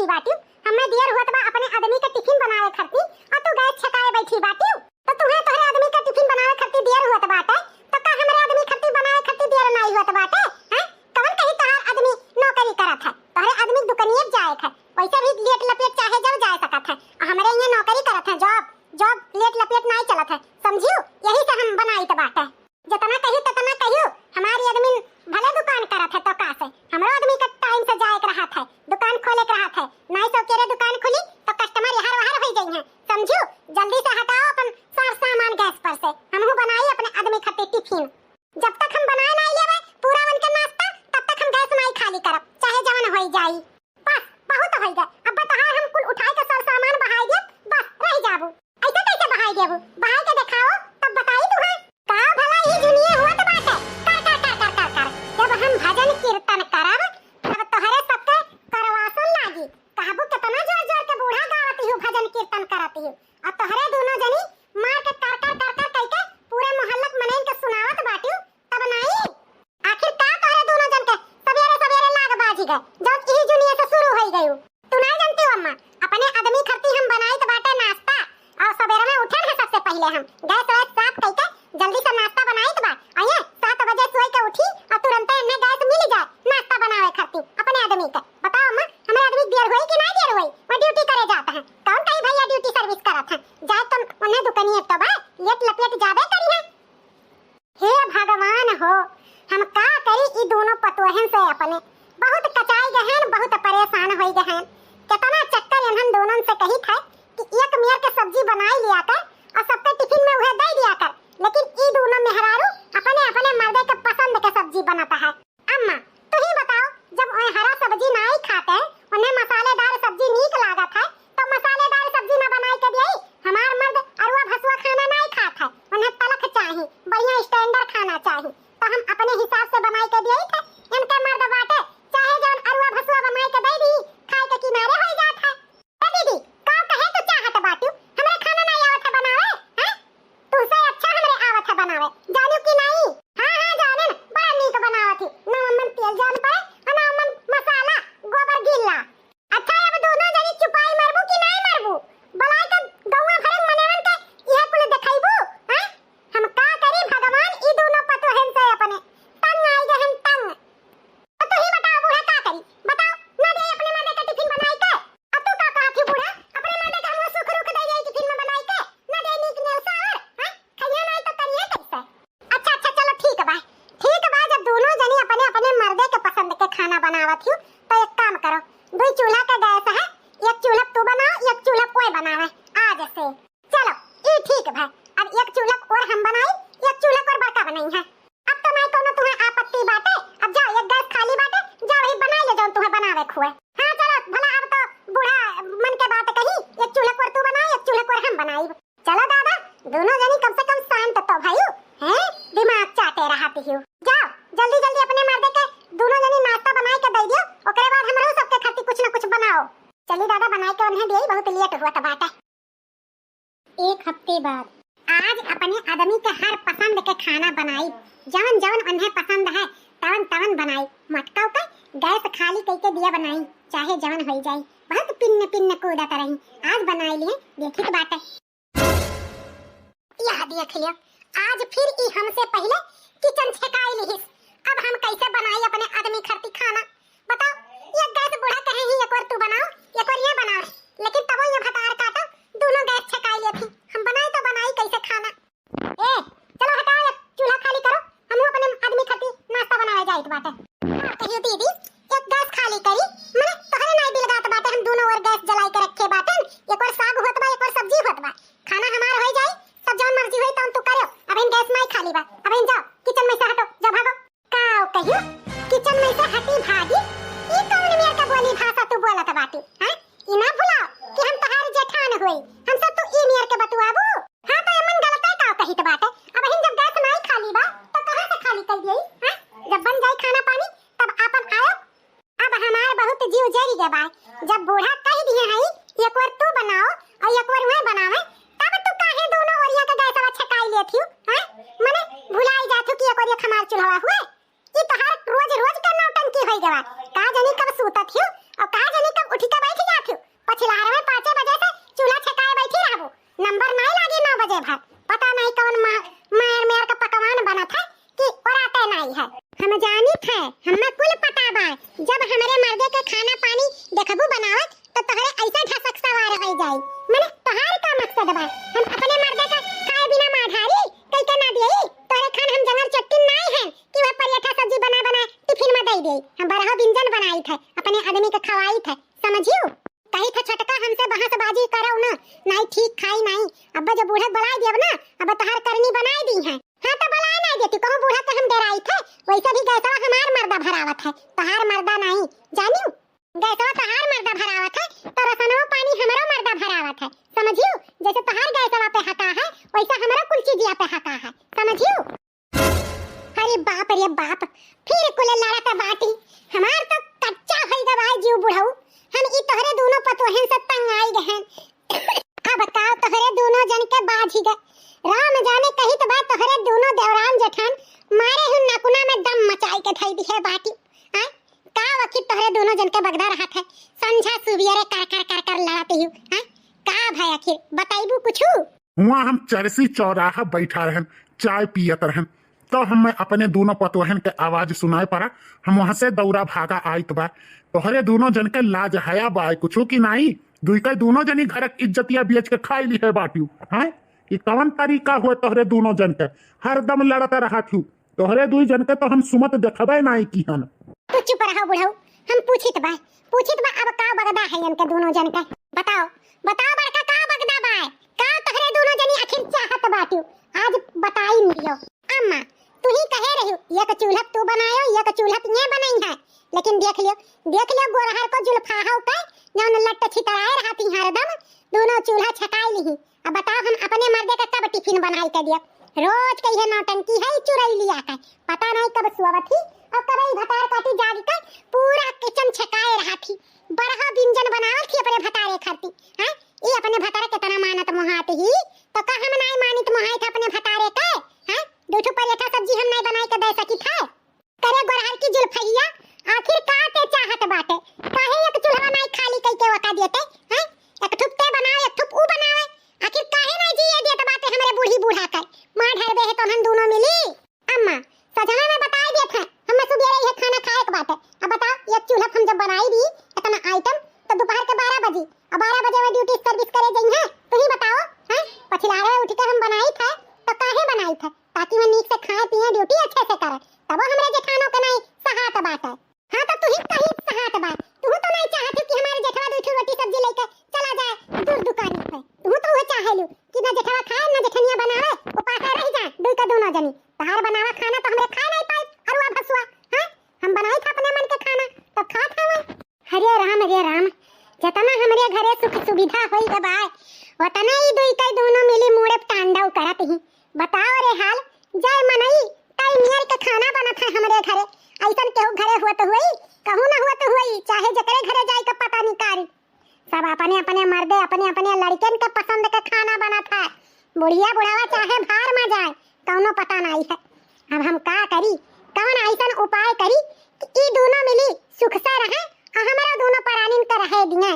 बैठी बाटी, हमें देर हुआ बा अपने आदमी का टिफिन बनावे खाती और तू गैस छकाए बैठी बाटी। तो तुम्हें तोहरे आदमी का टिफिन बनावे खाती देर हुआ बाटे, तो का हमरे आदमी खाती बनावे खाती देर नहीं हुआ बाटे? हैं कवन कहीं तोहार आदमी नौकरी करत है, तोहरे आदमी दुकानिए जाए है, वैसे भी लेट लपेट चाहे जब जा सकत है, हमरे यहाँ नौकरी करत है, जॉब लेट लपेट नहीं चलत है, समझियो? यही से हम बनाई त बाटे, जितना कही ततना कहियो। हमारी आदमी भले दुकान करत है तो का से हमरो आदमी का टाइम से जाए रहा है, दुकान खोले रहा है, नहीं तो केरे दुकान खुली तो कस्टमर यहाँ वहां हो जाई है, समझियो? जल्दी से हटाओ अपन सारा सामान गैस पर से, हमहु बनाई अपने आदमी खातिर टिफिन। जब तक हम बनाए नहीं लेवे पूरा बन के नाश्ता, तब तक हम गैस नहीं खाली करब, चाहे जवन होई जाई। बस बहुत हो गया, अब तहार हम कुल उठाए के सारा सामान बहाई दे, बस रह जाबू। ऐसे कैसे बहाई देबू? बहाई के दिखाओ तब बताई तू है का भला ही दुनिया हुआ तो बात है। कर जब हम भजन कीर्तन करब तब तोहरे सबके करवासन लागी, कहबू कितना जोर जोर के बूढ़ा गावती हूँ, भजन कीर्तन करती हूँ, और तोहरे दोनों जनी मार के कर कह के पूरे मोहल्ला मनैन के सुनावत बाटी, तब नहीं आखिर का तोहरे दोनों जन के सवेरे लाग बाजी गए जब ई दुनिया से शुरू हो गई। तू नहीं जानती हो अम्मा, अपने आदमी खरती हम बनाई तो बाटे नाश्ता, और सवेरे में उठे हैं सबसे पहले हम गैस वैस साफ करके जल्दी से नाश्ता बनाई तो बा आइए 7 बजे सोई के उठी और तुरंत इन्हें गैस मिल जाए नाश्ता बनावे खाती अपने आदमी के। बताओ अम्मा, हमारे आदमी देर हुई कि नहीं देर हुई? वो ड्यूटी करे जाता है, कौन कहीं भैया ड्यूटी सर्विस करत है, जाए तो उन्हें दुकानिए तो बा लेट लपेट जाबे करी है। हे भगवान हो, हम का करी ई दोनों पतोहन से अपने बहुत कचाई गए हैं, बहुत परेशान हो गए हैं। कितना चक्कर इन्हन दोनों से कही था कि एक मेयर के सब्जी बनाई लिया कर और सबके टिफिन में उहे दे दिया कर, लेकिन ई दोनों मेहरारू अपने अपने मर्दे के पसंद के सब्जी बनाता है। अम्मा तू ही बताओ, जब उन्हें हरा सब्जी नहीं खाते, उन्हें मसालेदार सब्जी नीक लागत है, तो मसालेदार सब्जी न बनाई के दिए। हमार मर्द अरुआ भसुआ खाना नहीं खाता है, उन्हें तलख चाहिए, बढ़िया स्टैंडर्ड खाना चाहिए, तो हम अपने हिसाब से बनाई के दिए थे। इनके मर्द बाटे चाहे जब अरुआ भसुआ बनाई के दे दी खाए के किनारे हो जाता है। दीदी का कहे तो चाहत बाटू हमरे खाना नहीं आवत है बनावे, हैं तुसे अच्छा हमरे आवत है बनावे, जानू कि नहीं? हां जाने न, बड़ा नीक बनावत है, ना मन तेल जान पाए और ना मन मसाला गोबर गिल्ला। अच्छा अब दोनों जनी चुपाई मारबू कि नहीं मारबू? बलाई तो गौवा भरे मनेवन के यह कुल देखाइबू, हैं हम का करी भगवान ई दोनों पतोहन से अपने तंग आई गए हम तंग। तो तू ही बताओ बूढ़ा का करी, बताओ ना दे अपने मर्दे का टिफिन बनाई के, अब तू का कहती बूढ़ा अपने मर्दे का हम सुख रुख दे जाई टिफिन में बनाई के, ना दे नीक नेवसा और हैं खइया नहीं तो करिए कैसे? अच्छा चलो ठीक बा जब दोनों जनी अपने अपने मर्दे के पसंद के खाना बनावत हूं, तो एक काम करो, दो चूल्हा का गैस है, एक चूल्हा तू बनाओ एक चूल्हा कोई बनावे आज से। चलो ई ठीक है, अब एक चूल्हा और हम बनाई, एक चूल्हा और बड़का बनाई है। अब तो नहीं कोनो तुम्हें आपत्ति बाटे, अब जाओ एक गैस खाली बाटे, जाओ ही बनाई ले जाओ तुम्हें बनावे खुए। हां चलो भला अब तो बूढ़ा मन के बात कही, एक चूल्हा पर तू बनाई एक चूल्हा पर हम बनाई। चलो दादा दोनों जनी कम से कम शांत तो भाई हैं, दिमाग चाटे रहती हो। जाओ जल्दी जल्दी अपने मर्दे के दोनों जनी नाश्ता बनाई के दे दियो, ओकरे बाद हमरो सबके खातिर कुछ न कुछ बनाओ। चली दादा बनाई के उन्हें देई, बहुत लेट हुआ त बाटे। एक हफ्ते बाद आज अपने आदमी के हर पसंद के खाना बनाई, जवन जवन उन्हें पसंद है तवन तवन बनाई, मटकाओ के गैस खाली करके दिया बनाई, चाहे जवन हो जाए, बहुत पिन्न कूदत रही, आज बनाई लिए देखी तो बाटे। यह देख लियो आज फिर ई हमसे पहले किचन छकाई लिहिस, अब हम कैसे बनाई अपने आदमी खरती खाना? बताओ ये गैस बूढ़ा कहे ही एक बार तू बनाओ एक बार ये बनाओ, लेकिन तब ये भतार काटो दोनों गैस छकाई लिए थी, हम बनाई तो बनाई कैसे खाना? ए चलो हटाओ चूल्हा खाली करो, हम अपने आदमी खरती नाश्ता बनावे जाइत बाटे। कहियो दीदी एक गैस खाली करी मने तोहरे नहीं बिलगात बाटे, हम दोनों और गैस जलाई के रखे बाटे, एक बार साग होत बा एक बार सब्जी होत बा, खाना हमार हो जाई, सब जवन मर्जी होई तवन तू करो, अब इन गैस नहीं खाली बा, अब इन जाओ किचन में से हटो, जा भागो। काओ कहियो किचन में से हटी भागी, ई कौन मेरे का बोली भाषा तू बोलत बाटी? हां ई ना भुलाओ कि हम तहार जेठान होई, हम सब तू ई मेरे के बतुआबू। हां तो मन गलत है काओ कही तो बाटे, अब इन जब गैस नहीं खाली बा तो कहां से खाली कर दिए? हां जब बन जाए खाना पानी तब आपन आयो, अब हमार बहुत जीव जरी के बा, जब बूढ़ा कह दिए हई एक बार तू बनाओ और एक बार मैं बनावे, तब तू काहे दोनों ओरिया के गैसवा छकाई लेथी? हां माने भुलाई जाथू कि एक ओरिया खमार चुल्हा हुए, ई तहार रोज रोज का नौटंकी होई गवा, का जानी कब सूतत हियो और का जानी कब उठी के बैठ जात पछिलारे में 5 बजे से चूल्हा छकाए बैठी रहबो, नंबर नहीं लागी 9 बजे भर। पता नहीं कौन मायर मेयर का पकवान बना था कि औराते नहीं है। हम जानी थे, हमें कुल पता बा, जब हमारे मर्दे के खाना पानी देखबू बनावत तो तोहरे ऐसा ढसक सवार हो जाई। माने तोहार का मकसद बा हम अपने मर्दे का खाए बिना माढ़ारी कई के ना देई। तोरे खान हम जंगल चट्टी नहीं है कि वह पराठा सब्जी बना बना टिफिन में दे देई। हम बरहा व्यंजन बनाई थे, अपने आदमी के खवाई थे, समझियो। कही था छटका हमसे बहसबाजी करो ना, नहीं ठीक खाई नहीं। अब जब बूढ़ा बुला दिया ना, अब तोहार करनी बनाई दी है। हां तो बुला नहीं देती, कहूं बूढ़ा के हम डराई थे, वैसे भी गैसवा हमार मर्दा भरावत है, तोहार मर्दा नहीं। जानियो गैसवा तोहार मर्दा भरावत है तो रसनवा पानी हमरो मर्दा भरावत है, समझियो। जैसे तोहार गैसवा पे हका है वैसा हमरो कुल चीजिया पे हका है, समझियो। अरे बाप रे बाप, फिर कुल लड़त बाटी। हमार तो कच्चा होई गवाई जीव बुढ़ऊ। हम ई तोहरे दोनों पतोहन से तंग आई गहन। अब बताओ तोहरे दोनों जन के बाज ही गए। राम जाने कही तो बात तोहरे दोनों देवरान जेठान मारे हुन नकुना में दम मचाई के थई दी है बाटी। हां का वक्त तोहरे दोनों जन के बगदा रहत है, संझा सुबियरे कर लड़ाते हो। हां का भाई आखिर बताइबू कुछु? हुआ हम चरसी चौराहा बैठा रहन, चाय पियत रहन, तो हमें अपने दोनों पतोहन के आवाज सुनाई पड़ा। हम वहां से दौड़ा भागा आइत बा। तोहरे दोनों जन के लाज हया बा कुछो की नहीं? दुई के दोनों जनी घर की इज्जतिया बेच के खाई ली है बाटियो। हैं ई कौन तरीका हुए तोहरे दोनों जन के? हरदम लड़ते रहा थू। तोहरे दुई जन के तो हम सुमत देखबे नहीं की हन। तू चुप रहो बुढ़ऊ, हम पूछित बा अब का बगदा है इनके दोनों जन के? बताओ बड़का का बगदा बा? का तोहरे दोनों जनी आखिर चाहत बाटियो? आज बताई लियो। अम्मा तू ही कहे रही एक चूल्हा तू बनायो, एक चूल्हा ये बनाई है, लेकिन देख लियो गोरहर को जुल्फाहा का जौन लट्ट छितराए रहती हरदम, दोनों चूल्हा छकाई ली। अब बताओ हम अपने मर्दे का कब टिफिन बनाई के दिया? रोज कहिए नौटंकी है चुराई लिया का, पता नहीं कब सुवत थी और कब ई भतार काटी जाग कर पूरा किचन छकाए रहा थी, बरहा व्यंजन बनावत थी अपने भतारे खाती। हां ई अपने भतारे कितना मानत मोहात ही, तो का हम नहीं मानित मोहात अपने भतारे के? हां दूठो पराठा सब्जी हम नहीं बनाई के दे सकी था? करे गोरहर की जुल्फैया आखिर का के चाहत बाटे? काहे एक चूल्हा नहीं खाली कई के वका देते? हैं एक ठुप ते बनाओ एक ठुप ऊ बनावे, आखिर काहे नहीं जिए देत बाटे हमरे बूढ़ी बूढ़ा कर? मां ढरबे है तो हम दोनों मिली। अम्मा सजना में बताई देत है हम सुबेरे ये खाना खाए के बाटे। अब बताओ एक चूल्हा हम जब बनाई दी इतना आइटम तो दोपहर के 12 बजे, अब 12 बजे में ड्यूटी सर्विस करे गई है। तू ही बताओ हैं पछिलारे उठ के हम बनाई था तो काहे बनाई था? ताकि हम नीक से खाए पिए ड्यूटी अच्छे से करे, तब हमरे जेठानों के नहीं सहात बाटे। हां तो तू ही कहीं सहात बा, तू तो नहीं चाहत कि हमारे जेठवा दो रोटी सब्जी लेके चला जाए दूर दुकान पे। तू तो वो चाहेलू कि ना जेठवा खाए ना जेठनिया बनावे, उपास रह जा दुई का दोनों जनी। तहार बनावा खाना तो हमरे खा नहीं पाए अरुआ भसुआ। हां हम बनाई था अपने मन के खाना तब खात हवे। हरे राम जतना हमरे घरे सुख सुविधा होई के बा ओतना ही दुई का दोनों मिली मुड़े तांडव करत ही। बताओ रे हाल जय मनई कई नियर के खाना बनत है हमरे घरे, ऐसन केहू घरे हुआ तो हुई, कहूं ना हुआ तो हुई, चाहे जकरे घरे जाए का पता नहीं कारी। सब अपने अपने मर्दे अपने अपने लड़कन के पसंद का खाना बनत है। बुढ़िया बुढ़ावा चाहे भार में जाए कौनो पता नहीं है। अब हम का करी, कौन ऐसन उपाय करी कि ई दोनों मिली सुख से रहे और हमारा दोनों परानीन के रहे दिए।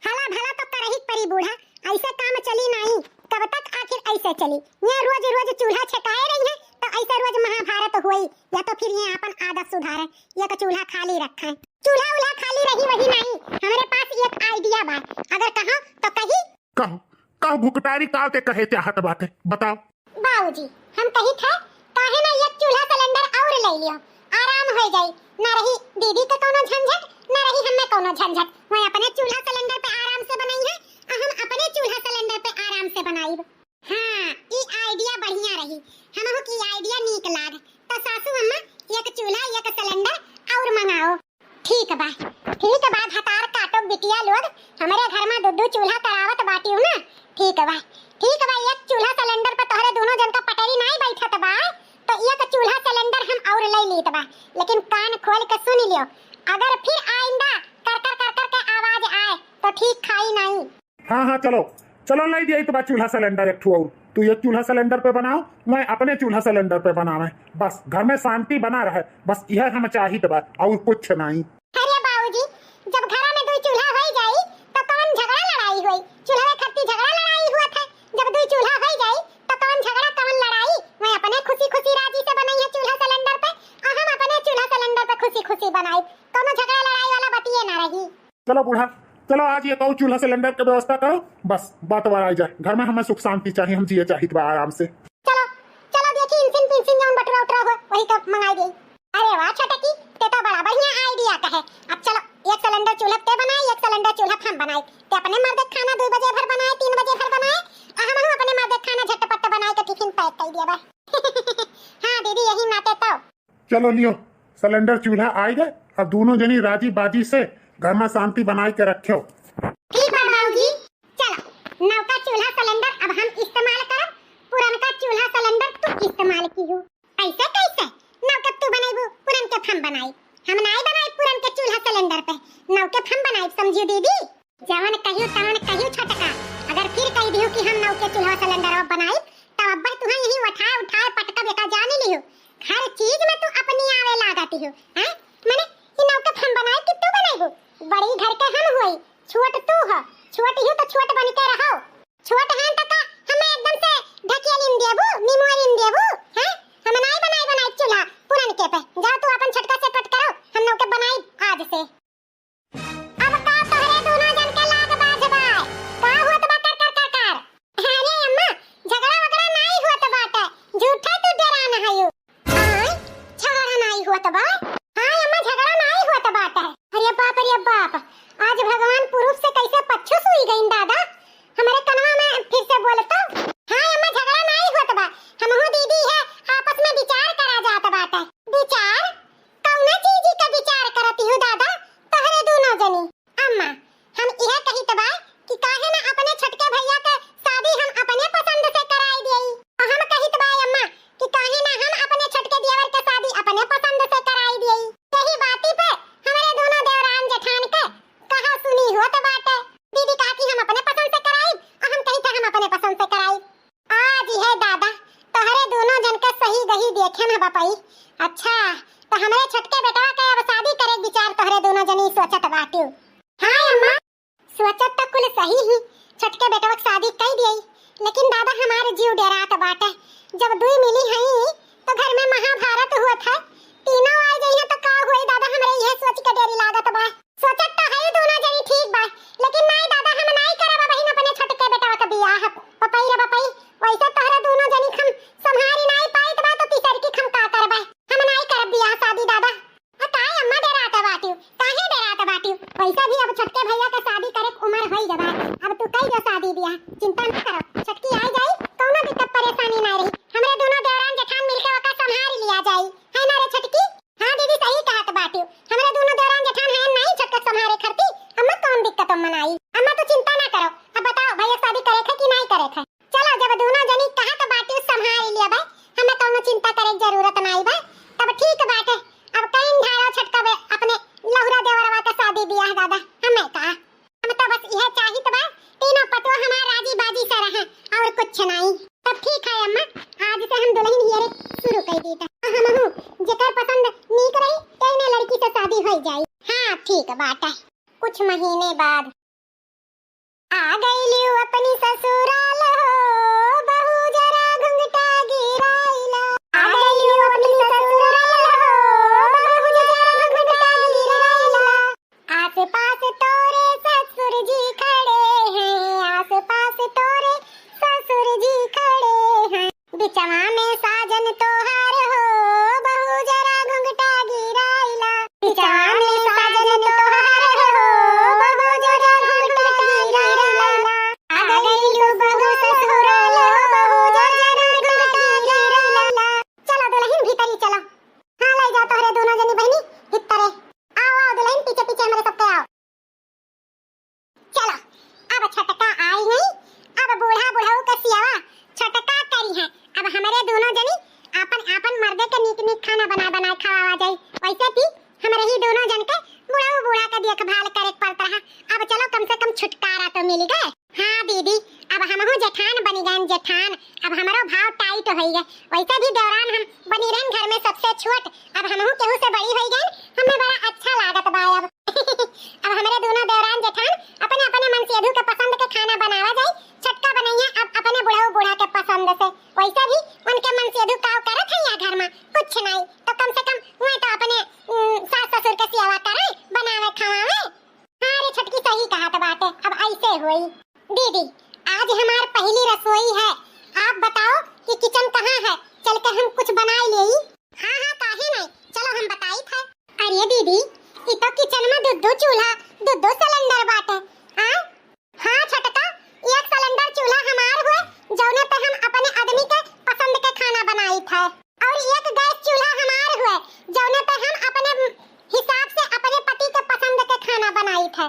हला भला तो करही परी बूढ़ा, ऐसे काम चली नहीं, कब तक आखिर ऐसे चली? ये रोज रोज चूल्हा छकाए रही है तो ऐसे रोज महाभारत हुई, या तो फिर ये अपन आदत सुधारे, ये तो चूल्हा खाली रखे। चूल्हा उल्हा खाली रही वही नहीं, हमारे पास एक आइडिया बा, अगर कहो तो कही। कहो भुकटारी काल के कहे चाहत बाटे बताओ। बाबूजी हम कही थे काहे ना एक चूल्हा सिलेंडर और ले लियो, आराम हो जाई, ना रही दीदी के कोनो झंझट ना रही हमें कोनो झंझट। मैं अपने चूल्हा सिलेंडर पे आराम से बनाई है और हम अपने चूल्हा सिलेंडर पे आराम से बनाई। हां ई आइडिया बढ़िया रही, हमहु की आइडिया नीक लाग। तो सासू अम्मा एक चूल्हा एक सिलेंडर और मंगाओ। ठीक बा हतार काटो बिटिया लोग, हमारे घर में दो चूल्हा करावत बाटी हूं ना। ठीक बा एक चूल्हा सिलेंडर पे तोहरे दोनों जन का पटरी नहीं बैठत बा तो एक चूल्हा सिलेंडर हम और ले लीत बा, लेकिन कान खोल के सुन लियो, अगर फिर आइंदा कर के आवाज आए तो ठीक खाई नहीं। हाँ चलो ले दिया तो चूल्हा सिलेंडर एक ठू और। तू एक चूल्हा सिलेंडर पे बनाओ, मैं अपने चूल्हा सिलेंडर पे बनावे, बस घर में शांति बना रहे, बस यह हम चाहिए बा और कुछ नहीं। अरे बाबूजी जब घर में दो चूल्हा हो जाई तो कौन झगड़ा चलो बूढ़ा, चलो आज ये कहो चूल्हा सिलेंडर की व्यवस्था करो, बस बात बार आ जाए। घर में हमें सुख शांति चाहिए, हम जिए चाहिए बा आराम से। चलो चलो देखी इंसिन पिंसिन जौन बटरा उटरा हो वही तो मंगाई गई। अरे वाह छोटकी, ते तो बड़ा बढ़िया आइडिया का है। अब चलो एक सिलेंडर चूल्हा ते बनाए, एक सिलेंडर चूल्हा हम बनाए। ते अपने मर्द खाना 2 बजे भर बनाए, 3 बजे भर बनाए, हम अपने मर्द खाना झटपट बनाए के टिफिन पैक कर दिया बा। हां दीदी यही नाते तो। चलो लियो सिलेंडर चूल्हा आ गए, अब दोनों जनी राजी बाजी से घर में शांति बनाए के रखो। ठीक है बाबूजी। चलो नौका चूल्हा सिलेंडर अब हम इस्तेमाल करब, पुरनका चूल्हा सिलेंडर तू इस्तेमाल कीहू। ऐसे कैसे नौका तू बनाईबू, पुरन के हम बनाई। हम नहीं बनाई पुरन के चूल्हा सिलेंडर पे, नौके हम बनाई, समझियो दीदी। जवन कहियो तवन कहियो छोटका, अगर फिर कह दियो कि हम नौके चूल्हा सिलेंडर बनाई तो अब्बा तुहा यही उठाए उठाए पटका बेटा जान लियो। हर चीज में तू अपनी आवे लगाती हो हैं। माने ई नौके हम बनाई कि तू बनाईबू? बड़ी घर के हम होई, छोट तू हो। छोट ही तो छोट बन के रहो। छोट हैं त का हमें एकदम से ढकेलिन देबू, निमोरिन देबू हैं। हम नहीं बनाई चूल्हा पुरन के पे। जाओ तू अपन छटका से कट करो, हम नौके बनाई आज से। अब का तोहरे दोनों जन के लाग बाजबाय का होत बा कर। अरे अम्मा झगड़ा वगड़ा नहीं होत बाटे, झूठा तू डराना हयो। हां झगड़ा नहीं होत बा। हां अम्मा झगड़ा नहीं होत बाटे। अरे बाप आज भगवान पुरुष से कैसे पच्छू सुई गई दादा। हमारे कनवा में फिर से बोले तो। हां अम्मा झगड़ा नहीं होत बा, हमहु दीदी है आपस में विचार करा जात बाटे। विचार कौना चीज का विचार करती हो दादा तोहरे दोनों जनी? अम्मा हम यह कहित बा कि काहे ना अपने छटके भैया के शादी हम अपने पसंद से कराई देई। और हम कहित बा अम्मा कि काहे ना हम अपने छटके देवर के शादी अपने पसंद से कराई देई। यही बाती पे हमारे दोनों देवरान जेठान के कहा सुनी होत बाटे। दीदी कहा कि हम अपने पसंद से कराई और हम कही हम अपने पसंद से कराई। आज है दादा तोहरे दोनों जन के सही गही देखे में बपाई। अच्छा तो हमारे छटके बेटा के अब शादी करे विचार तोहरे दोनों जनी सोचत बाटू? हां अम्मा सोचत तो कुल सही ही, छटके बेटा के शादी कई देई, लेकिन दादा हमारे जीव डरात बाटे। जब दुई मिली हई तो घर में महाभारत हुआ था, तीनों आ गई है तो का होई दादा? हमरे यह सोच के डरी लागत बा। सोचत तो है दोनों जनी ठीक बा, लेकिन नहीं दादा हम नहीं करब बहिन अपने छटके बेटा का बियाह। पपई रे पपई वैसे तोहरे दोनों जनी हम संभारी नहीं पाइत बा तो तीसर की हम का करबा? हम नहीं करब बियाह शादी दादा। काहे अम्मा डरात बाटू? काहे डरात बाटू? वैसे भी अब छटके भैया के शादी करे के उम्र होई गबा। अब तू कई जो शादी बियाह चिंता न करो, छटकी आ जाई कोनो दिक्कत परेशानी नहीं रही। हमरे दोनों देवरान जेठान मिलके ओका संभाल लिया जाई, है ना रे छटकी? हां दीदी सही कहत बाटू, हमरे दोनों देवरान जेठान है नहीं छटके संभाले खरती, अम्मा कौन दिक्कत मनाई? अम्मा तो चिंता ना करो। अब बताओ भैया शादी करे थे कि नहीं करे थे? चलो जब दोनों जनी कहत बाटू संभाल लिया बा, हमें कोनो चिंता करे की जरूरत नहीं बा। तब ठीक बाटे, अब कहीं धारो छटका बे अपने लहुरा देवरवा का शादी बियाह दादा हमें का। हम तो बस यह चाहित बा तीनों पतो हमार राजी बाजी से रहे और कुछ नहीं। तब ठीक है अम्मा, आज से हम दुल्हन हियरे शुरू कर दी था। हमहु जेकर पसंद नीक रही तेने लड़की से शादी हो जाई। हां ठीक बात है। कुछ महीने बाद आ गई लियो अपनी ससुराल हो, बहू जरा घुंघटा गिराइला। आ गई लियो अपनी ससुराल हो, बहू जरा घुंघटा गिराइला। आस-पास तोरे ससुर जी खड़े हैं, आस-पास तोरे ससुर जी खड़े हैं। बिचवा में साजन तोहार हो, बहू जरा घुंघटा गिराइला। बिचवा में साजन तोहार हो, बहू जरा घुंघटा गिराइला। आ गई लो बहू ससुराल हो, बहू जरा घुंघटा गिराइला। चलो दुल्हन भीतरी चलो। हां ले जाओ तोहरे दोनों जनी बहनी भीतरे। आओ दुल्हन पीछे पीछे हमारे सबके आओ। चलो अब छटका आई नहीं, अब बूढ़ा बुढ़ऊ का सियावा छटका करी है। अब हमारे दोनों जनी आपन आपन मर्दे के नीक नीक खाना बना बना खवावा जाई। वैसे भी हमारे ही दोनों जन के बुढ़ऊ बूढ़ा का देखभाल करे पड़ता है। अब चलो कम से कम छुटकारा तो मिल गए। हां दीदी अब हमहु जेठान बनी गए जेठान, अब हमारो भाव टाइट हो गए। वैसे भी देवरान हम बनी रहन घर में सबसे छोट, अब हमहु केहू से बड़ी हो गए, हमें बड़ा अच्छा लागत बा। अब हमारे दोनों देवरान जेठान अपने अपने मन से अधू के पसंद के खाना बनावा जाए, छटका बनाइए अब अपने बुढ़ऊ बूढ़ा के पसंद से। वैसे भी उनके मन से अधू काव करत है या घर में कुछ नहीं, तो कम से कम वो तो अपने सास ससुर के सेवा करे बनावे खवावे। हां रे कैसे हुई? दीदी, आज हमार पहली रसोई है। आप बताओ कि किचन कहाँ है, चल के हम कुछ बना ले। हाँ हाँ, काहे नहीं, चलो हम बताई थे। अरे दीदी, ये तो किचन में दो चूल्हा, दो सिलेंडर बाटे। हाँ हाँ छोटका, एक सिलेंडर चूल्हा हमार हुए, जौने पे हम अपने आदमी के पसंद के खाना बनाई थे, और एक गैस चूल्हा हमार हुए, जौने पे हम अपने हिसाब से अपने पति के पसंद के खाना बनाई थे।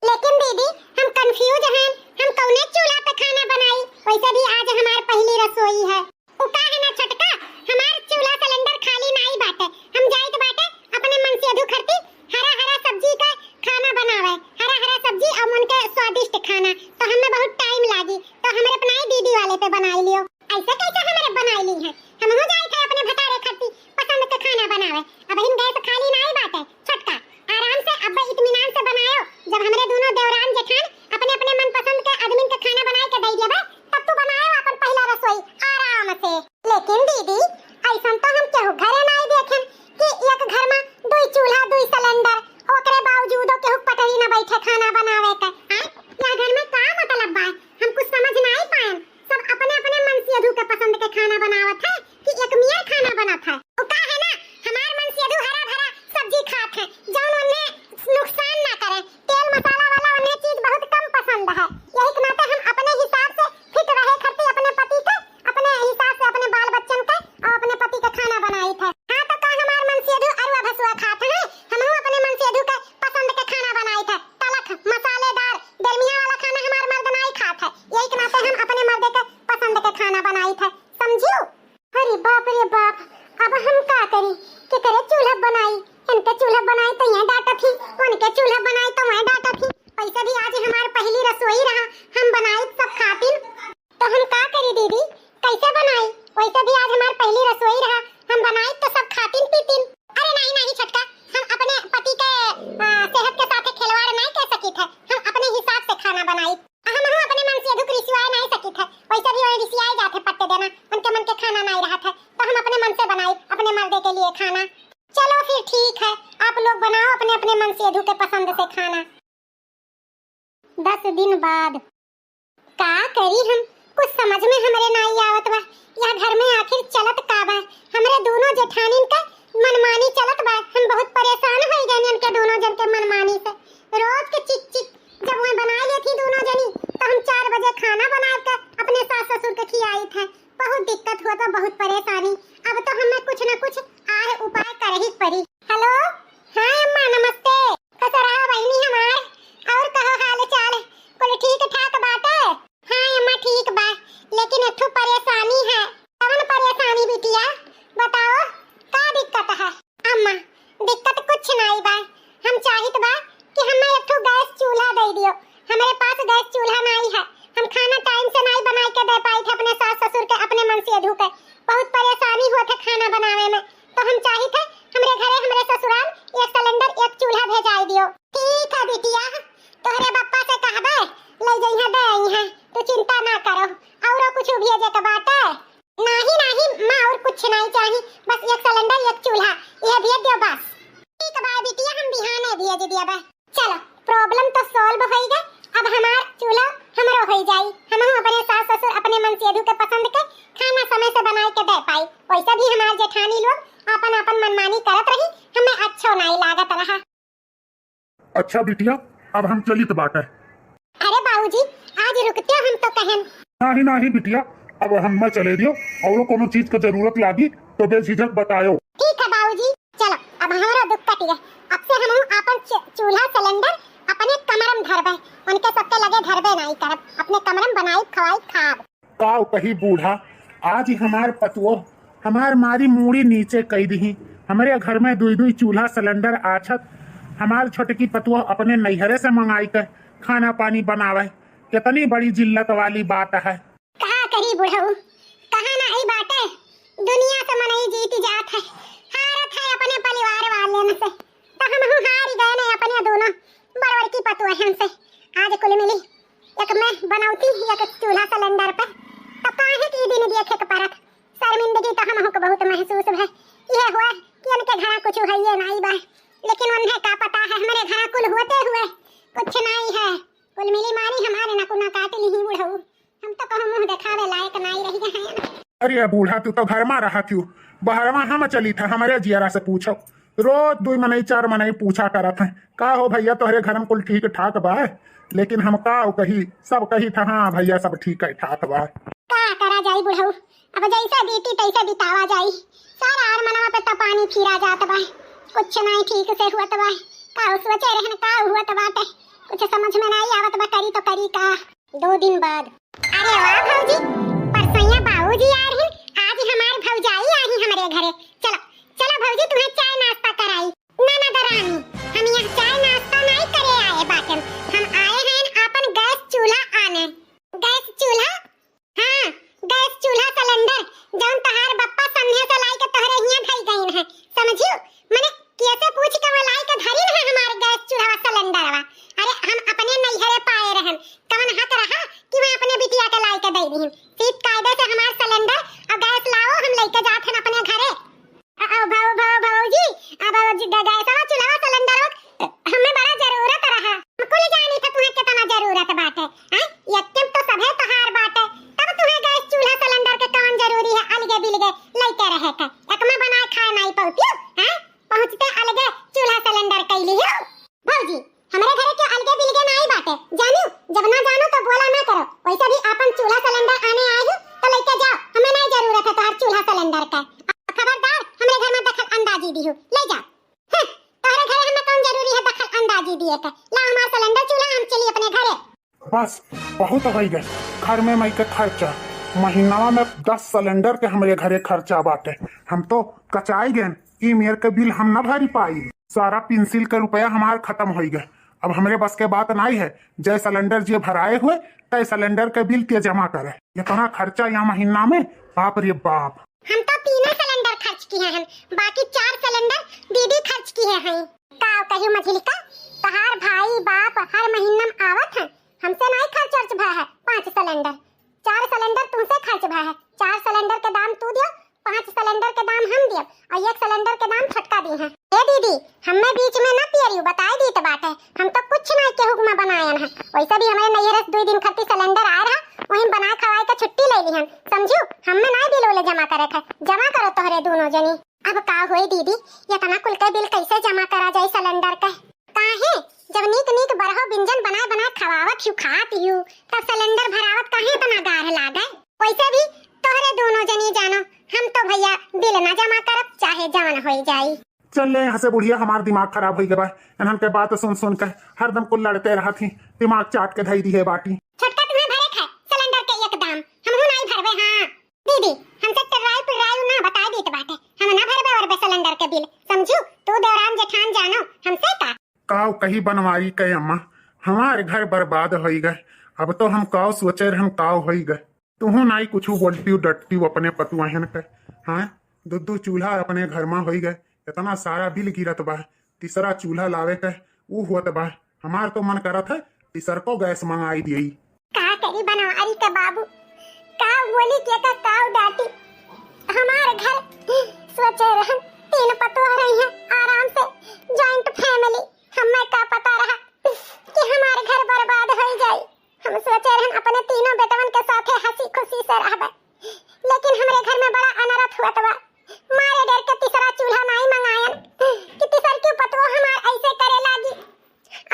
लेकिन दीदी, हम कंफ्यूज हैं, हम कौने चूल्हा पे खाना बनाई? वैसे भी आज हमार पहली रसोई है। उका है ना छोटका, हमार चूल्हा सिलेंडर खाली नहीं बाटे। हम जाइत बाटे अपने मन से अधु खरती हरा हरा सब्जी का खाना बनावे, हरा हरा सब्जी और मन के स्वादिष्ट खाना। तो हमें बहुत टाइम लागी, तो हमरे अपनाई दीदी वाले पे बनाई लियो। ऐसे कैसे हमरे बनाई ली है? हम हो जाए थे अपने भतारे खरती पसंद के खाना बनावे। अब हम गए तो खाली नहीं बाटे छोटका, आराम से अब इत्मीनान से बनायो। जब हमरे दोनों देवरान जेठान अपने अपने मन पसंद के आदमी के खाना बनाए के दे देबे, तब तू बनायो अपन पहला रसोई आराम से। लेकिन दीदी, ऐसा तो हम केहू घरे नहीं देखें कि एक घर में दो चूल्हा दो सिलेंडर, ओकरे बावजूद केहू पटरी न बैठे खाना बनावे के। हां, या घर में का मतलब बा? हम कुछ समझ नहीं पाए। सब अपने अपने मन से अधू के पसंद के खाना बनावत है कि एक मियां खाना बनत है। ओ का है ना, हमार मन से अधू हरा भरा सब्जी खात है, जौन उन्हें नुकसान ना करे। तेल मसाला वाला उन्हें चीज बहुत कम पसंद है। यही के नाते हम अपने हिसाब से फिट रहे खातिर अपने पति के, अपने हिसाब से अपने बाल बच्चन के और अपने पति के खाना बनाई थे। हां, तो का हमार मन से अधू अरवा भसुआ खात है, हम अपने मन से अधू के पसंद के खाना बनाई थे। तलख मसालेदार दरमिया वाला खाना हमार मर्द नहीं खात है। यही के नाते हम अपने मर्द के पसंद के खाना बनाई थे, समझियो? अरे बाप रे बाप, अब हम का करी? कि करे चूल्हा बनाई, इनके चूल्हा बनाई तो यहाँ डाटा थी, उनके चूल्हा बनाई तो वहाँ डाटा थी। वैसे भी आज हमार पहली रसोई रहा, हम बनाई सब खातिन, तो हम का करी दीदी? कैसे बनाई? वैसे भी आज हमार पहली रसोई रहा, हम बनाई तो सब खातिन पीतिन। अरे नहीं नहीं छोटका, हम अपने पति के सेहत के साथ खिलवाड़ नहीं कर सकी थे। हम अपने हिसाब से खाना बनाई, हम अपने मन से अधूक रिसिया नहीं सकी थे। वैसे भी रिसिया जाते पट्टे देना, उनके मन के खाना नहीं रहा था, तो हम अपने मन से बनाई अपने मर्दे के लिए खाना। चलो फिर ठीक है, आप लोग बनाओ अपने अपने मन से अधू के पसंद से खाना। 10 दिन बाद का करी हम? कुछ समझ में हमरे नहीं आवत बा। यह घर में आखिर चलत का बा? हमरे दोनों जेठानिन के मनमानी चलत बा। हम बहुत परेशान हो गए उनके दोनों जन के मनमानी से। रोज के चिक चिक जब वह बना ली थी दोनों जनी, तो हम 4 बजे खाना बना के अपने सास ससुर के खिलाई थे। बहुत दिक्कत हुआ, तो बहुत परेशानी। अब तो हमें कुछ न कुछ आए उपाय कर ही पड़ी। हेलो, हाँ अम्मा नमस्ते। कैसा रहा बहनी हमार? और कहो हाल चाल, कुल ठीक ठाक बात है? हाँ अम्मा ठीक बा, लेकिन एक परेशानी है। कौन परेशानी बिटिया? बताओ का दिक्कत है? अम्मा दिक्कत कुछ नहीं बा, हम चाहित बा कि हमें एक गैस चूल्हा दे दियो। हमारे पास गैस चूल्हा नहीं है, हम खाना टाइम से नहीं बना के दे पाई थे अपने सास ससुर के, अपने मन से अधू के। बहुत परेशानी हुआ था खाना बनावे में, तो हम चाहे थे हमरे घरे हमरे ससुराल एक सिलेंडर एक चूल्हा भेजाई दियो। ठीक है बिटिया, तोहरे बप्पा से कहबे ले जइहा दे अइहा, तू चिंता ना करो। और कुछ भेजे के बात है? नहीं नहीं मां, और कुछ नहीं चाहिए, बस एक सिलेंडर एक चूल्हा ये भेज दियो बस। ठीक बा बिटिया, हम बिहाने भेज दिया बा। चलो प्रॉब्लम तो सॉल्व हो गई। अब हमार चूल्हा हमरो हो जाई, हम अपने सास ससुर अपने मन से अधू के पसंद के खाना समय से बनाई के दे पाई। वैसे भी हमार जेठानी लोग अपन अपन मनमानी करत रही, हमें अच्छा नहीं लागत रहा। अच्छा बिटिया, अब हम चलित बाटे। अरे बाबूजी, आज रुकते हम तो कहन। नहीं नहीं बिटिया, अब हम मैं चले दियो, और कोनो चीज की जरूरत लागी तो बेझिझक बतायो। ठीक है बाबूजी, चलो अब हमारा दुख कट गया। अब से हम अपन चूल्हा सिलेंडर अपने कमरम धरबे, उनके सबके लगे धरबे नहीं करब, अपने कमरम बनाई खवाई खाब। काव कही बूढ़ा, आज ही हमार पतुओ हमार मारी मूड़ी नीचे कई दी। हमारे घर में दुई दुई चूल्हा सिलेंडर आछत। हमार छोटकी पतुओ अपने नैहरे से मंगाई कर खाना पानी बनावे, कितनी बड़ी जिल्लत वाली बात है। कहा करी बुढ़ऊ, कहा ना ही बाटे, दुनिया से मनई जीत जात है, हारत है अपने परिवार वाले से। तो हम हार गए ने अपने दोनों बड़वर की पतुआ हमसे। आज कुल मिली एक मैं बनौती एक चूल्हा सिलेंडर पे, तो काहे की दिन देखे के परत। शर्मिंदगी तो हम को बहुत महसूस है। ये हुआ कि उनके घर कुछ है नहीं बा, लेकिन उन्हें का पता है हमारे घर कुल होते हुए कुछ नहीं है। कुल मिली मारी हमारे नकुना काट ली ही बुढ़ऊ। हम तो कहूँ मुंह दिखावे लायक नहीं रही हैं। अरे बूढ़ा तू तो घर में रहा थी, बहरवा हम चली था, हमारे जियरा से पूछो। रोज 2 मनई 4 मनई पूछा करत है का हो भैया तोहरे घर में कुल ठीक ठाक बा, लेकिन हम का कही सब कही था हाँ भैया सब ठीक है ठाक बा। का करा जाई बुढ़ऊ, अब जैसा बीती तैसा बितावा जाई। सारा आर मनवा पे तो पानी फिरा जात बा, कुछ नहीं ठीक से हुआ बा। का सोचे रहन का हुआ बाटे, कुछ समझ में नहीं आवत बा, करी तो करी का। 2 दिन बाद अरे वाह भौजी, परसैया बाबूजी आ रहे, आज हमार भौजाई आ रही हमरे घरे। चलो चलो भौजी तुम्हें चाय नाश्ता कराई। ना ना दरानी, हम यहाँ चाय नाश्ता नहीं करे आए बाटन, हम आए हैं अपन गैस चूल्हा आने। गैस चूल्हा? हाँ, गैस चूल्हा सिलेंडर जौन तहार बप्पा समझे से लाई के तोहरे हियां धई गईन है, समझियो? मने कैसे पूछ के वो लाई के धरी है हमार गैस चूल्हा सिलेंडरवा। अरे हम अपने नैहरे पाए रहन, कवन हक रहा कि मैं अपने बिटिया के लाई के दई दीन। सीट कायदे से हमार सिलेंडर और गैस लाओ, हम लेके जात हन अपने घरे। भौजी गैसवा चूल्हा सिलेंडर हमें बड़ा जरूरत रहा, हमको ले जानी था तुम्हें कितना जरूरत बाटे हैं। यत्तम तो सभे तहार बाटे, तब तुम्हें गैस चूल्हा सिलेंडर के कौन जरूरी है अलगे बिलगे लेके रहे के। एकमा बनाए खाए नहीं पौतियो हैं, पहुंचते अलगे चूल्हा सिलेंडर कैली हो। भौजी हमारे घरे के अलगे बिलगे नहीं बाटे, जानियो? जब ना जानो तो बोला ना करो। वैसे भी अपन चूल्हा सिलेंडर आने आए हो तो लेके जाओ, हमें नहीं जरूरत है तोहर चूल्हा सिलेंडर का। खबरदार हमरे घर में दखल अंदाजी दी हो, ले जा। तोहरे घरे हमें कौन जरूरी है दखल अंदाजी दिए का। ला हमार सिलेंडर चूल्हा, हम चली अपने घरे। बस बहुत हो गए घर में मई के खर्चा, महीना में 10 सिलेंडर के हमारे घरे खर्चा बाटे। हम तो कचाई गए, ई मेयर के बिल हम न भरी पाई, सारा पेंसिल के रुपया हमार खत्म हो गए। अब हमारे बस के बात नहीं है, जय सिलेंडर जे भराए हुए तय सिलेंडर के बिल के जमा करे। इतना खर्चा यहाँ महीना में, बाप रे बाप। हम तो 3 सिलेंडर खर्च किए हैं, बाकी 4 सिलेंडर दीदी खर्च किए हैं। का कहियो मझिली का तहार भाई बाप हर महीना में आवत है, हमसे नहीं खर्च भा है। 5 सिलेंडर 4 सिलेंडर तुमसे खर्च भा है। 4 सिलेंडर के दाम तू दियो, 5 सिलेंडर के दाम हम दियो और 1 सिलेंडर के दाम छटका दी है। ए दीदी हमें बीच में न पियरियो बताए दी तो बात है, हम तो कुछ नहीं के हुक्म बनायन है। वैसे भी हमारे नैहरे 2 दिन खत्ती सिलेंडर आ रहा, वहीं बना खवाए के छुट्टी ले ली हम, समझू? हमें नहीं बिल वाले जमा करे थे, जमा करो तोहरे दोनों जनी। अब का होई दीदी, इतना कुल के बिल कैसे जमा करा जाए सिलेंडर के? काहे जब नीक नीक बरहो व्यंजन बनाए बनाए खवावत हूँ खात हूँ, तब सिलेंडर भरावत काहे बना गाढ़ लागे? वैसे भी तोहरे दोनों जनी जानो, हम तो भैया बिल ना जमा करब चाहे जान हो जाई। चल ले यहाँ से बुढ़िया, हमार दिमाग खराब हो गया। इन्हन के बात सुन सुन के हरदम कुल लड़ते रहा थी, दिमाग चाट के धई दी है बाटी। छोटका तुम्हें भरे है सिलेंडर के एक दाम, हमहु नहीं भरबे। हाँ दीदी हमसे टर्राई पिर्राई ना बता दी तो बाटे, हम ना भरबे और सिलेंडर के बिल, समझू? तू देवरान जेठान जानो हमसे का काव कही बनवाई के अम्मा, हमारे घर बर्बाद हो गए। अब तो हम काव सोचे हम काव हो गए। तुहू नाई कुछ बोलती डटती अपने पतुआहन के। हाँ 2 चूल्हा अपने घर में हो गए, इतना सारा बिल गिरत बा, तीसरा चूल्हा लावे के ऊ होत बा। हमार तो मन करत है तीसर को गैस मंगाई दी। का करी बनवारी के बाबू, का बोली के का काव डाटी। हमारे घर सोचे रहन 3 पतोह रही हैं आराम से, जॉइंट फैमिली। हमें का पता रहा कि हमारे घर बर्बाद हो जाए। हम सोचे रहन अपने तीनों बेटवन के साथ हंसी खुशी से रहबे, लेकिन हमारे घर में बड़ा अनर्थ हुआ तबा। मारे डर के तीसरा चूल्हा नहीं मंगायन कि तीसर क्यों पतोह हमार ऐसे करे लागी।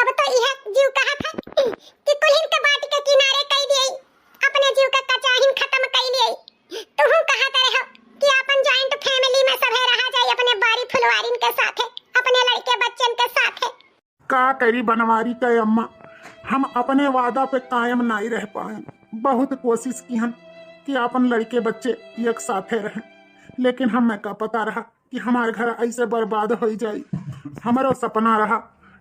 अब तो यह जीव कहा था कि कुलहिन के बाट के किनारे कई दिए, अपने जीव का कचाहिन खत्म कई लिए। तुहू कहा करे हो कि अपन जॉइंट फैमिली में सभे रहा जाए अपने बारी फुलवारिन के साथ, अपने लड़के बच्चन के साथ। का करी बनवारी के अम्मा, हम अपने वादा पे कायम नहीं रह पाए। बहुत कोशिश की हम कि अपन लड़के बच्चे एक साथे रहें, लेकिन हमें का पता रहा कि हमारे घर ऐसे बर्बाद हो जाए। हमारा सपना रहा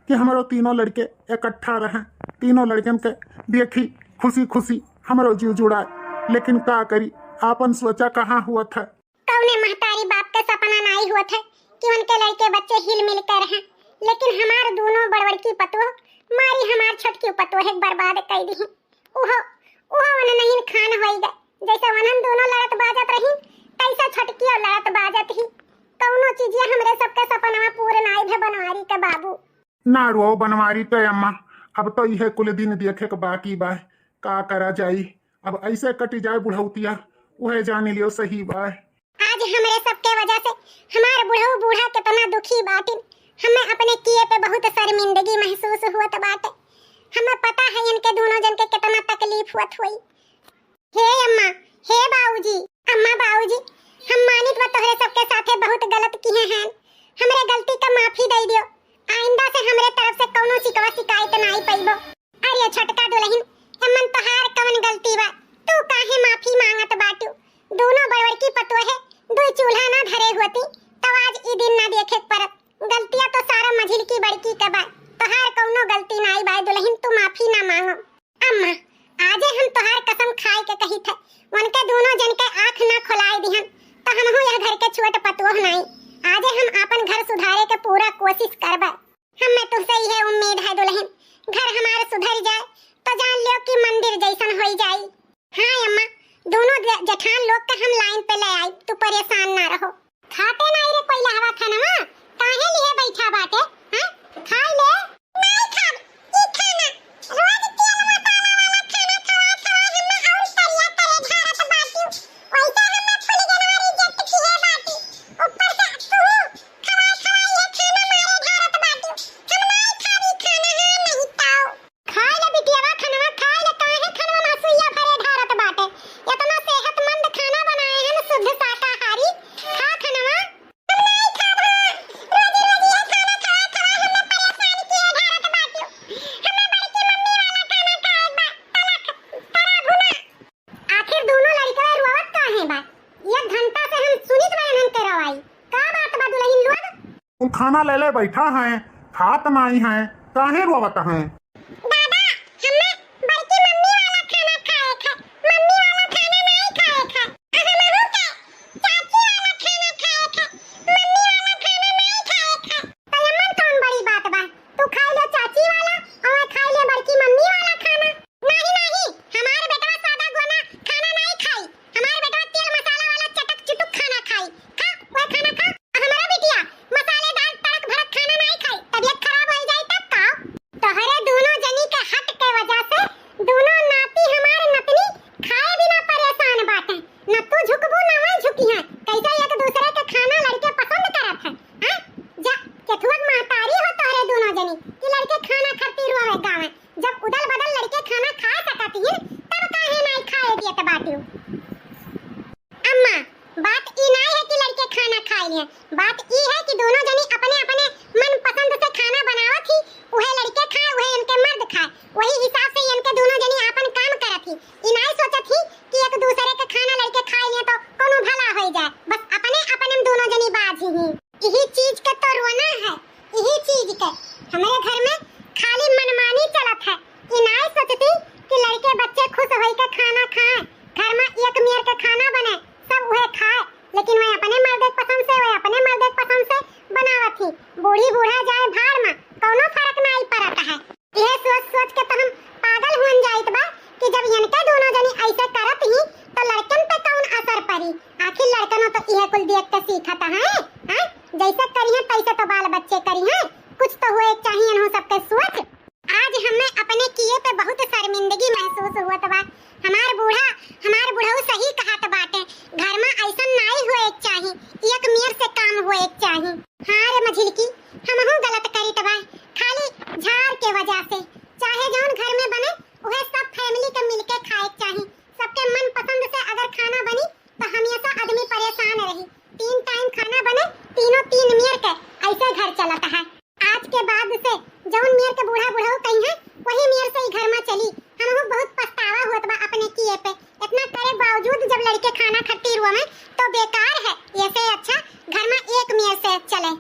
कि हमारे तीनों लड़के इकट्ठा रहें, तीनों लड़कन के देखी खुशी खुशी हमारो जीव जुड़ाए, लेकिन का करी आपन सोचा कहाँ हुआ था। कौने महतारी बाप के सपना नहीं हुआ था कि उनके लड़के बच्चे हिल मिल कर रहें, लेकिन हमार दोनों बड़बड़की पतोह मारी हमार छोटकी पतोह बर्बाद कर दी। उहो वन नहीं खान होई गए, जैसे वनन दोनों लड़त बाजत रही तैसा छोटकी और लड़त बाजत ही। कौनो चीजिया हमरे सबके सपना पूरे नहीं भे बनवारी के बाबू। ना रो बनवारी के अम्मा, अब तो यह कुल दिन देखे के बाकी बा, का करा जाई। अब ऐसे कटी जाए बुढ़ौतिया, वह जाने लियो सही बा। आज हमरे सबके वजह से हमार बुढ़ऊ बूढ़ा कितना दुखी बाटिन। हमें अपने किए पे बहुत शर्मिंदगी महसूस हुआ बाटे। हमें पता है इनके दोनों जन के कितना तकलीफ हुआ हुई। हे अम्मा, हे बाबूजी, अम्मा बाबूजी, हम मानित व तोहरे सबके साथे बहुत गलत किए हैं। हमरे गलती का माफी दे दियो। आइंदा से हमरे तरफ से कोनो शिकवा शिकायत नहीं पइबो। अरे छटका दुल्हन, एमन तोहार कवन गलती बा? तू काहे माफी मांगत बाटू? दोनों बड़वर की पतो है, दो चूल्हा ना धरे होती तब आज ई दिन ना देखे परत। गलतियां तो सारा मझिल की बड़की का बा, तोहार कौनो गलती नहीं बा दुल्हन, तू माफी ना मांगो। अम्मा, आजे हम तोहार कसम खाए के कही थे, उनके दोनों जन के आंख ना खोलाए दिहन तो हमहू यह घर के छोट पतोह नहीं। आजे हम अपन घर सुधारे के पूरा कोशिश करबा। हमें तुझसे यह उम्मीद है दुल्हन, घर हमारे सुधर जाए तो जान लियो कि मंदिर जैसन हो जाई। हाँ अम्मा, दोनों जेठान लोग के हम लाइन पे ले आई, तू परेशान ना रहो। खाते नहीं रे कोई लहवा खाना, काहे लिए बैठा बाटे? हां, खा ले। नहीं खाब, ई खाना रोज तेल मसाला वाला खाना खवा खवा हम और तरिया तरे झारत बाटी। वैसे हम फुल जनवरी जट किए बाटी, ऊपर से तू खवा खवा ये खाना मारे झारत बाटी। हम नहीं खाबी खाना, हां नहीं ताओ। खा ले बिटियावा खाना, खा ले। काहे खाना मासुइया भरे झारत बाटे? इतना सेहतमंद खाना बनाए हैं, शुद्ध शाकाहारी। खा खाना। हम नहीं खाबा, रोज रोज ये खाना खवा खवा हमें परेशान किए भारत बाटियो। हमें बड़की मम्मी वाला खाना खाए बा, तलक तरा भुना। आखिर दोनों लड़का रोवत काहे बा? एक घंटा से हम सुनित बायन के रवाई। का बात बा दुल्हन लोग? तुम खाना ले ले बैठा है, खात नहीं है, काहे रोवत है? दादा, हमें बड़की मम्मी वाला खाना खाए खा, मम्मी वाला खाना नहीं खाए खा। हमहू के चाची वाला खाना खाए खा, मम्मी वाला खाना नहीं खाए खा। तो यमन कौन बड़ी बात बा? तू खा ले चाची वाला और मैं खा ले बड़की मम्मी वाला खाना। नहीं नहीं, हमार बेटा सादा गोना खाना नहीं खाई। हमार बेटा तेल मसाला वाला चटक चुटुक खाना खाई। खा, वह खाना खा। हमारा बिटिया मसालेदार तड़क भड़क खाना नहीं खाई, तबीयत खराब हो जाए तब का। तोहरे दोनों जनी के हट के वजह से दोनों नाती हमारे नतनी खाए बिना परेशान बाटे। न तू झुकबू न मैं झुकी है। कैसे एक दूसरे के खाना लड़के पसंद करत है? हां, जा केथुक महतारी हो तोहरे दोनों जनी कि लड़के खाना खाती रोवे गावे। जब उदल बदल लड़के खाना खा सकती है तब काहे नहीं खाए दियत बाटियो? अम्मा, बात ई नहीं है कि लड़के खाना खाए लिए, बात ई है कि दोनों जनी अपने अपने मन पसंद से खाना बनावत ही। वह लड़के खाए, वह इनके मर्द खाए, वही हिसाब से इनके दोनों जनी अपन काम करत ही। ई नहीं सोचत ही कि एक दूसरे के खाना लड़के खाए लिए तो कोनो भला हो जाए। बस अपने अपने में दोनों जनी बाज ही। यही चीज के तो रोना है, यही चीज के हमारे घर में खाली मनमानी चलत है। ई नहीं सोचती कि लड़के बच्चे खुश होई के खाना खाए, घर में एक मेर के खाना बने, सब वह खाए। लेकिन वह अपने मर्द पसंद से, वह अपने मर्द पसंद से बनावत ही। बूढ़ी बूढ़ा जाए भाड़ में, कोनो फर्क नहीं पड़ता है। यह सोच सोच के तो हम पागल हुन जाइत बा कि जब इनके दोनों जनी ऐसे करत ही तो लड़कन पे कौन असर पड़ी। आखिर लड़कनों तो यह कुल देख के सीखता है। हां, जैसे करिए तैसे तो बाल बच्चे करिए, कुछ तो हुए चाहिए इन्हों सबके सोच। आज हमें अपने किए पे बहुत शर्मिंदगी महसूस हुआ बा। हमार बुढ़ऊ सही कहत बाटे, घर में ऐसा नहीं होए चाहिए, एक मेर से काम होए चाहिए। हां रे मझिलकी, हमहू गलत करित बा, खाली झाड़ के वजह से। चाहे जौन घर में बने वह सब फैमिली के मिलके खाए चाहिए। सबके मन पसंद से अगर खाना बनी तो हमेशा आदमी परेशान रही। 3 टाइम खाना बने, तीनों 3 मेर के, ऐसे घर चलता है। आज के बाद से जौन मेर के बूढ़ा बुढ़ऊ कहीं है वही मेर से ही घर में चली। हमहू बहुत पछतावा होत बा अपने किए पे। इतना करे बावजूद जब लड़के खाना खट्टी रुआ में तो बेकार है। ऐसे अच्छा घर में एक मेर से चले।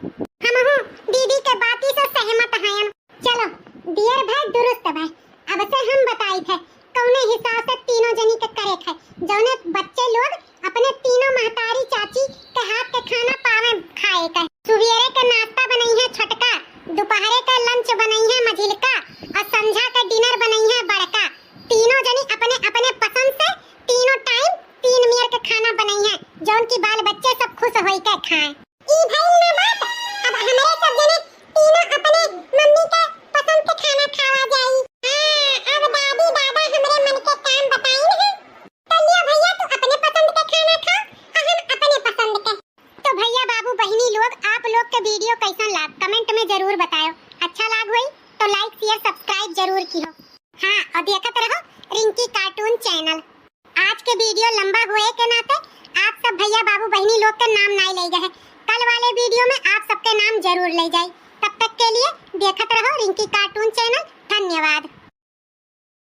हमहू दीदी के बाती से सहमत हैं। चलो देर भाई दुरुस्त भाई, अब से हम बताई थे कौने हिसाब से तीनों जनी के करे थे। जौने बच्चे लोग अपने तीनों महतारी चाची के हाथ के खाना पावे खाए के। सुबेरे के नाश्ता बनई है छटका, दोपहरे का लंच बनई है मझिलका और संझा का डिनर बनई है बड़का। तीनों जनी अपने अपने पसंद से तीनों टाइम 3 मेर के खाना बनई है, जौन की बाल बच्चे सब खुश होई के खाएं। ई भाई ना बात, अब हमारे सब जने तीनों अपने मम्मी के पसंद के खाना खावा जाई। जरूर बताओ। अच्छा लाग हुई तो लाइक शेयर सब्सक्राइब जरूर कियो। हाँ, और देखत रहो रिंकी कार्टून चैनल। आज के वीडियो लंबा हुए के नाते आप सब भैया बाबू बहनी लोग के नाम नहीं ले गए। कल वाले वीडियो में आप सबके नाम जरूर ले जाए। तब तक के लिए देखत रहो रिंकी कार्टून चैनल। धन्यवाद।